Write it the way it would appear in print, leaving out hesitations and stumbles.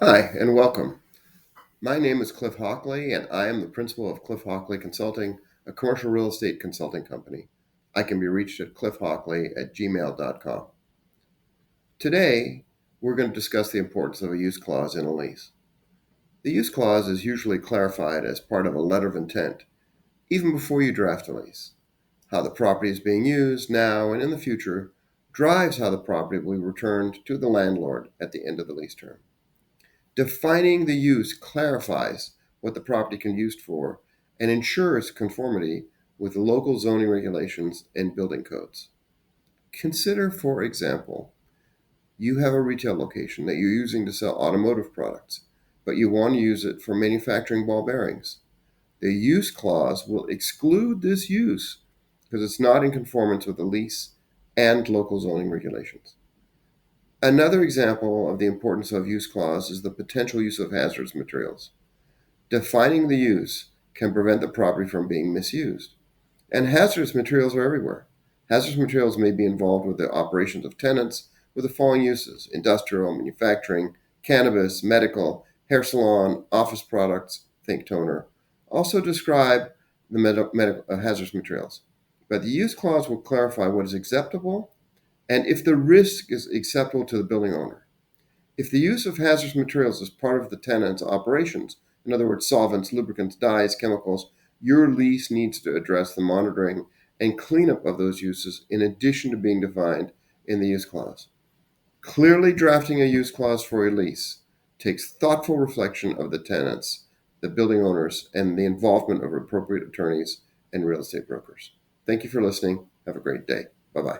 Hi, and welcome. My name is Cliff Hockley, and I am the principal of Cliff Hockley Consulting, a commercial real estate consulting company. I can be reached at cliffhockley@gmail.com. Today, we're going to discuss the importance of a use clause in a lease. The use clause is usually clarified as part of a letter of intent, even before you draft a lease. How the property is being used now and in the future drives how the property will be returned to the landlord at the end of the lease term. Defining the use clarifies what the property can be used for and ensures conformity with local zoning regulations and building codes. Consider, for example, you have a retail location that you're using to sell automotive products, but you want to use it for manufacturing ball bearings. The use clause will exclude this use because it's not in conformance with the lease and local zoning regulations. Another example of the importance of use clause is the potential use of hazardous materials. Defining the use can prevent the property from being misused. And hazardous materials are everywhere. Hazardous materials may be involved with the operations of tenants with the following uses: industrial, manufacturing, cannabis, medical, hair salon, office products, think toner. Also describe the hazardous materials. But the use clause will clarify what is acceptable and if the risk is acceptable to the building owner. If the use of hazardous materials is part of the tenant's operations, in other words, solvents, lubricants, dyes, chemicals, your lease needs to address the monitoring and cleanup of those uses in addition to being defined in the use clause. Clearly drafting a use clause for a lease takes thoughtful reflection of the tenants, the building owners, and the involvement of appropriate attorneys and real estate brokers. Thank you for listening. Have a great day. Bye-bye.